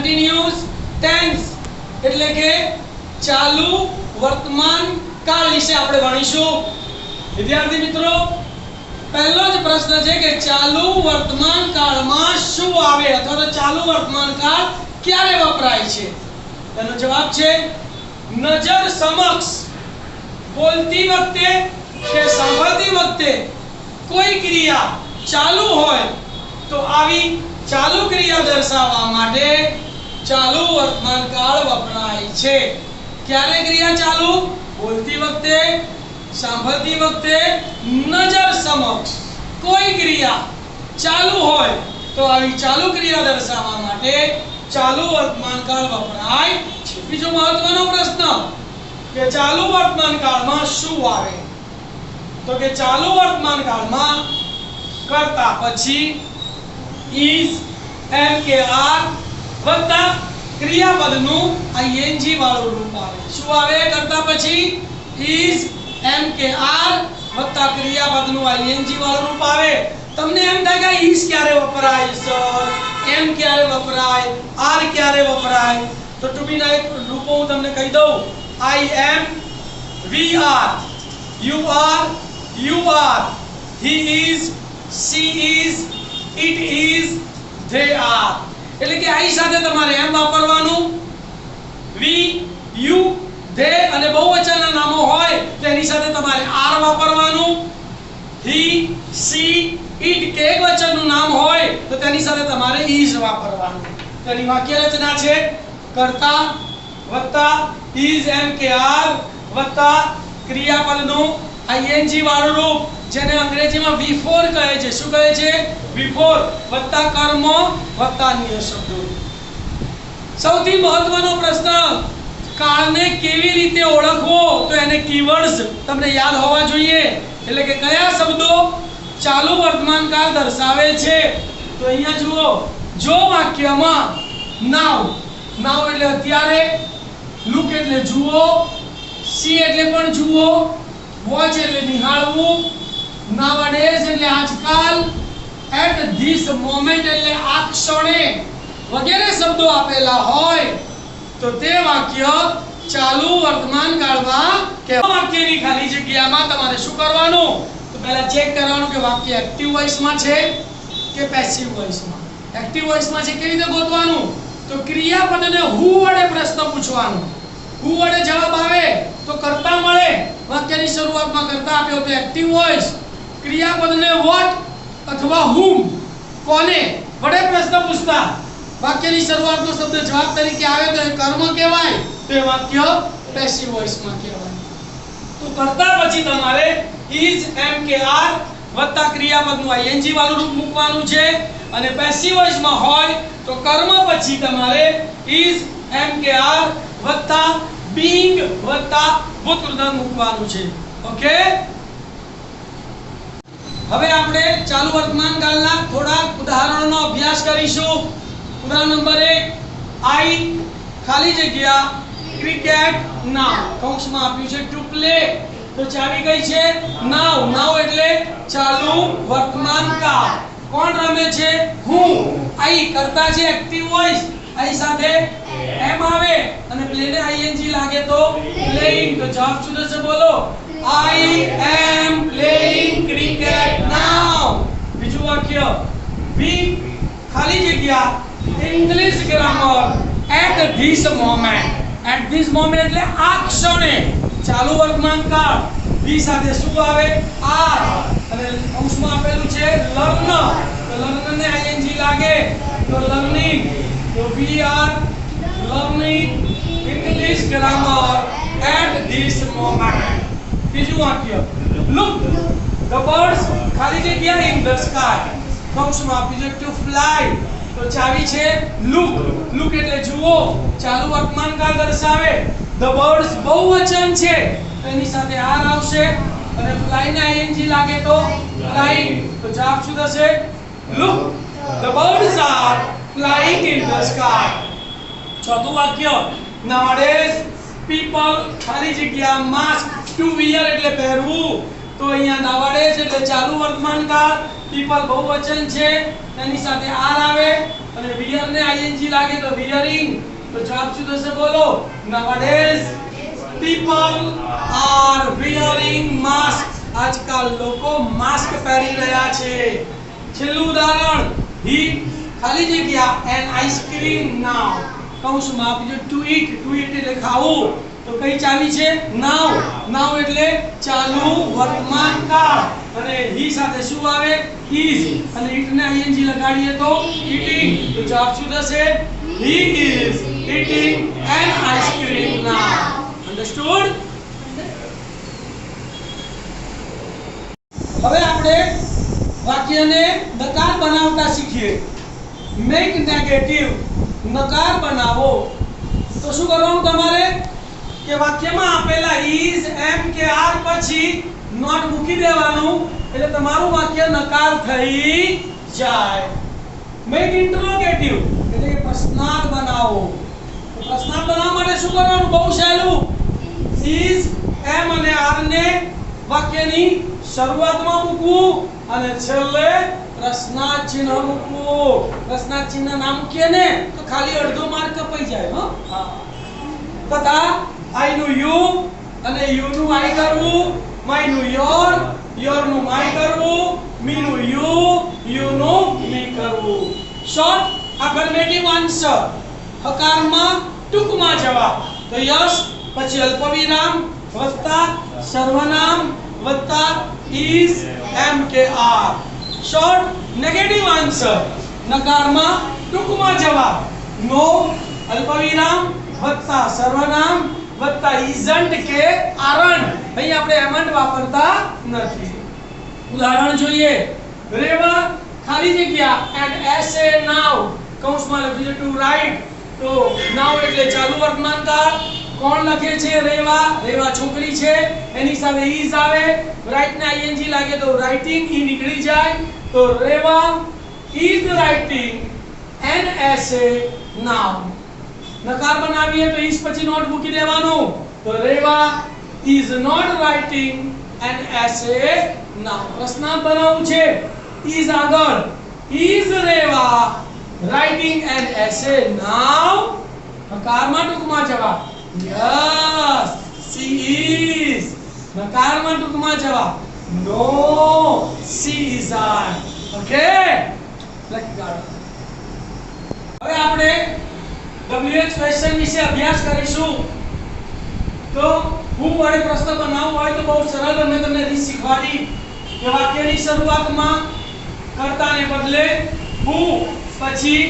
Continuous tense એટલે કે ચાલુ વર્તમાન કાળ વિશે આપણે ભણીશું। વિદ્યાર્થી મિત્રો, પહેલો જ પ્રશ્ન છે કે ચાલુ વર્તમાન કાળમાં શું આવે અથવા તો ચાલુ વર્તમાન કાળ ક્યારે વપરાય છે? તેનો જવાબ છે નજર સમક્ષ બોલતી વખતે કે સાંભળતી વખતે કોઈ ક્રિયા ચાલુ હોય તો આવી ચાલુ ક્રિયા દર્શાવવા માટે ચાલુ વર્તમાન કાળ વપરાય છે। ક્યારે ક્રિયા ચાલુ? બોલતી વખતે, સાંભળતી વખતે, નજર સમક્ષ કોઈ ક્રિયા ચાલુ હોય તો આવી ચાલુ ક્રિયા દર્શાવવા માટે ચાલુ વર્તમાન કાળ વપરાય છે। બીજો મહત્વનો પ્રશ્ન કે ચાલુ વર્તમાન કાળમાં શું આવે? તો કે ચાલુ વર્તમાન કાળમાં કર્તા પછી is, am કે are વત્તા ક્રિયાપદનું ing વાળું રૂપ આવે। શું આવે? કર્તા પછી is, am કે are વત્તા ક્રિયાપદનું ing વાળું રૂપ આવે। તમને એમ થાય કે is ક્યારે વપરાય સર, am ક્યારે વપરાય, are ક્યારે વપરાય? તો ટુ બી ના એક રૂપો હું તમને કહી દઉં। I am, we are, you are, he is, she is, it is, they are। એટલે કે I સાથે તમારે am વાપરવાનું, we, you, they અને બહુવચનના નામો હોય તો એની સાથે તમારે are વાપરવાનું, he, she, it કે એકવચનનું નામ હોય તો તેની સાથે તમારે is વાપરવાનું। તેની વાક્ય રચના છે કર્તા વત્તા is, am કે are વત્તા ક્રિયાપદનું ing વાળું રૂપ જેને અંગ્રેજીમાં before કહે છે। શું કહે છે? before વત્તા કર્મ વત્તા અન્ય શબ્દો। સૌથી મહત્વનો પ્રશ્ન, કાળને કેવી રીતે ઓળખવો? તો એને કીવર્ડ્સ તમને યાદ હોવા જોઈએ। એટલે કે કયા શબ્દો ચાલુ વર્તમાન કાળ દર્શાવે છે? તો અહીંયા જુઓ, જો વાક્યમાં નાઉ એટલે અત્યારે, લુક એટલે જુઓ, સી એટલે પણ જુઓ, વોચ એટલે નિહાળવું, નાવડેઝ એટલે આજકાલ, એટ ધીસ મોમેન્ટ એટલે આ ક્ષણે વગેરે શબ્દો આપેલા હોય તો તે વાક્ય ચાલુ વર્તમાન કાળમાં કહેવાય। વાક્યની ખાલી જગ્યામાં તમારે શું કરવાનું? તો પહેલા ચેક કરવાનું કે વાક્ય એક્ટિવ વોઇસમાં છે કે પેસિવ વોઇસમાં। એક્ટિવ વોઇસમાં છે કેવી રીતે ગોતવાનું? તો ક્રિયાપદને હુ વડે પ્રશ્ન પૂછવાનો। હુ વડે જવાબ આવે તો કર્તા મળે, વાક્યની શરૂઆતમાં કર્તા આપ્યો તો એક્ટિવ વોઇસ। ક્રિયાપદને વોટ અથવા whom કોને વડે પ્રશ્ન પૂછતા વાક્યની શરૂઆતનો શબ્દ જવાબ તરીકે આવે તો એ કર્મ કહેવાય, તો એ વાક્ય પેસિવ વોઇસમાં કહેવાય। તો કર્તા પછી તમારે is, am કે are વત્તા ક્રિયાપદનું ing વાળું રૂપ મૂકવાનું છે અને પેસિવ વોઇસમાં હોય તો કર્મ પછી તમારે is, am કે are વત્તા being વત્તા ભૂતકૃત મૂકવાનું છે। ઓકે, હવે આપણે ચાલુ વર્તમાન કાળના થોડા ઉદાહરણોનો અભ્યાસ કરીશું। ઉદાહરણ નંબર 1, I ખાલી જગ્યા ક્રિકેટ નાઉ કૌંસમાં આપ્યું છે ટુ પ્લે તો ચાવી કઈ છે? નાઉ એટલે ચાલુ વર્તમાન કાળ। કોણ રમે છે? હું। I કરતા છે એક્ટિવ વોઇસ, I સાથે am આવે અને પ્લે ને ing લાગે તો પ્લેઇંગ, તો જવાબ શું થશે? બોલો, I am playing cricket now। બીજું વાક્ય, we ખાલી જગ્યા English grammar at this moment એટલે આ ક્ષણે ચાલુ વર્તમાન કાળ। we સાથે શું આવે? are અને કૌંસમાં આપેલું છે learn તો learn ને ing લાગે તો learning, તો we are learning English grammar at this moment। બીજું વાક્ય, look the birds ખાલી જગ્યા in the sky કૌંસમાં આપ્યું છે to fly તો ચાવી છે look એટલે જુઓ, ચાલુ વર્તમાન કાળ દર્શાવે। the birds બહુવચન છે તો એની સાથે are આવશે અને fly ને ing લાગે તો flying, તો જવાબ શું થશે? look the birds are flying in the sky। ચોથું વાક્ય, nowadays people ખાલી જગ્યા mask to wear એટલે પહેરવું તો અહીંયા nowadays એટલે ચાલુ વર્તમાન કાળ, people બહુવચન છે એની સાથે are આવે અને wear ને ing લાગે તો wearing, તો જવાબ શું થશે બોલો? nowadays people are wearing mask. આજકાલ લોકો માસ્ક પહેરી રહ્યા છે. છેલ્લું ઉદાહરણ, he ખાલી જગ્યા an ice cream now, કૌંસમાં આપજો to eat એટલે ખાવું, તો કઈ ચાવી છે? now એટલે ચાલુ વર્તમાન કાળ, અને he સાથે શું આવે? is, અને eat ને ing લગાડીએ તો eating, તો જવાબ શું થશે? he is eating an ice cream now. Understood? હવે આપણે વાક્યને નકાર બનાવતા શીખીએ. મેક નેગેટિવ, નકાર બનાવો. તો શું કરવાનું તમારે કે વાક્યમાં આપેલા is, am કે are પછી નોટ મૂકી દેવાનું, એટલે તમારું વાક્ય નકાર થઈ જાય. મેક ઇન્ટરોગેટિવ એટલે કે પ્રશ્નાર્થ બનાવો. તો પ્રશ્નાર્થ બનાવવા માટે શું કરવાનું? બહુ સહેલું. is, am અને are ને વાક્યની શરૂઆતમાં મૂકવું અને છેલ્લે પ્રશ્નાર્થ ચિહ્ન મૂકવું. પ્રશ્નાર્થ ચિહ્ન ના મૂકીએ ને તો ખાલી અડધો માર્ક કપાઈ જાય. તથા I નું you અને you નું I કરવું, my નું your, your નું my કરવું, me નું you નું me કરવું. શોર્ટ અફર્મેટિવ આન્સર, હકારમાં ટૂંકમાં જવાબ. તો યસ પછી અલ્પવિરામ વત્તા સર્વનામ વત્તા is, am કે are. શોર્ટ નેગેટિવ આન્સર, નકારમાં ટૂંકમાં જવાબ. નો અલ્પવિરામ વત્તા સર્વનામ વત્તા isn't કે aren't. અહીં આપણે amn't વાપરતા નથી. ઉદાહરણ જોઈએ. રેવા ખાલી જગ્યા and essay now, કૌંસમાં લખ્યું છે to write, તો now એટલે ચાલુ વર્તમાન કાળ. કોણ લખે છે? રેવા. રેવા છોકરી છે, એની સાથે is આવે, write ને ing લાગે તો writing ઈ નીકળી જાય, તો રેવા is writing an essay now. નકાર બનાવીએ તો is પછી નોટ મૂકી દેવાનું, તો રેવા is not writing an essay now. પ્રશ્નાર્થ બનાવવું છે, is આગળ, is Rewa writing an essay now? નકારમાં ટૂંકમાં જવાબ. Yes, she is. નકારમાં ટૂંકમાં જવાબ. No, she isn't. Okay? લખી કાઢો. હવે આપણે WH ક્વેશ્ચન વિશે અભ્યાસ કરીશું. તો હું વડે પ્રશ્ન બનાવવો હોય તો બહુ સરળ, મેં તમને રીત શીખવાડી કે વાક્યની શરૂઆતમાં કર્તાને બદલે who, પછી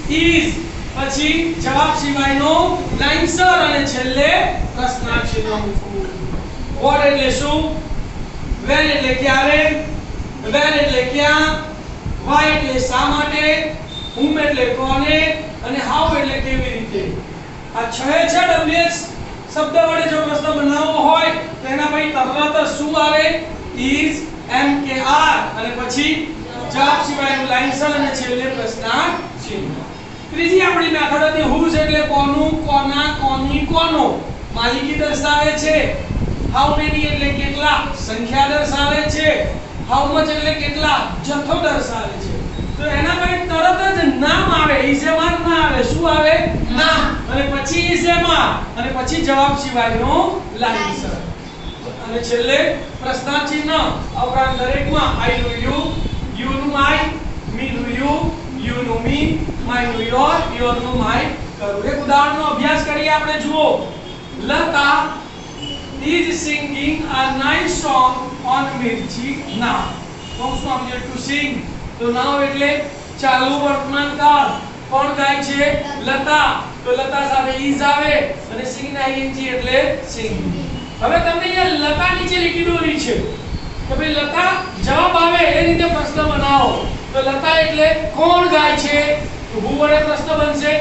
is, પછી જવાબ સિવાયનો લાઇનસર અને છેલ્લે પ્રશ્નાર્થ ચિહ્ન મૂકવું. what એટલે શું, when એટલે ક્યારે, where એટલે ક્યાં, why એટલે શા માટે, whom એટલે કોને, અને how એટલે કેવી રીતે. આ છ છે WH શબ્દ વડે જો પ્રશ્ન બનાવવો હોય તો એના પછી તરત શું આવે? is, am કે are, અને પછી જવાબ સિવાયનું લાઇનસર અને છેલ્લે પ્રશ્નાર્થ ચિહ્ન. ત્રીજી આપણી મેથડ હતી whose એટલે કોનું, કોના, કોની, કોનો. માલિકી દર્શાવે છે. how many એટલે કેટલા, સંખ્યા દર્શાવે છે. how much એટલે કેટલા, જથ્થો દર્શાવે છે. તો એના પછી તરત જ નામ આવે, is am are ના આવે, શું આવે? નામ, અને પછી is am are, અને પછી જવાબ સિવાયનો લાઇનસર, અને છેલ્લે પ્રશ્નાર્થ ચિહ્ન. અવકાશ દરેકમાં I નું you નું my, me નું you નું me, my નું your નું my કરું. એક ઉદાહરણનો અભ્યાસ કરીએ આપણે. જુઓ, Lata is singing a nice song on Mirchi now. કૌંસમાં આપણે to sing, તો now એટલે ચાલુ વર્તમાન કાળ. કોણ ગાય છે? લતા, તો લતા સાથે is આવે, અને sing ના ing એટલે sing. હવે તમને અહીંયા લતા નીચે લીટી દોરી છે, તો ભાઈ લતા જવાબ આવે એ રીતે પ્રશ્ન બનાવો. તો લતા એટલે કોણ ગાય છે, તો who વડે પ્રશ્ન બનશે.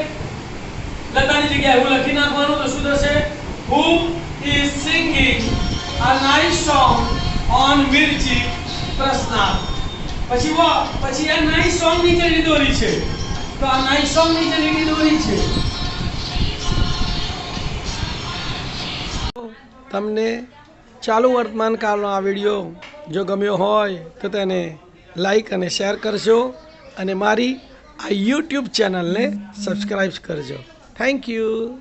લતાની જગ્યાએ હું લખી નાખવાનું, તો શું થશે? who is singing a nice song on Mirchi પ્રશ્નાર્થ. પછી આ નાઇસ સોંગ નીચે લીટી દોરી છે, તો આ નાઇસ સોંગ નીચે લીટી દોરી છે. તમને ચાલુ વર્તમાન કાળનો આ વિડિયો જો ગમ્યો હોય તો તેને લાઈક અને શેર કરશો, અને મારી આ યુટ્યુબ ચેનલને સબસ્ક્રાઈબ કરજો. Thank you.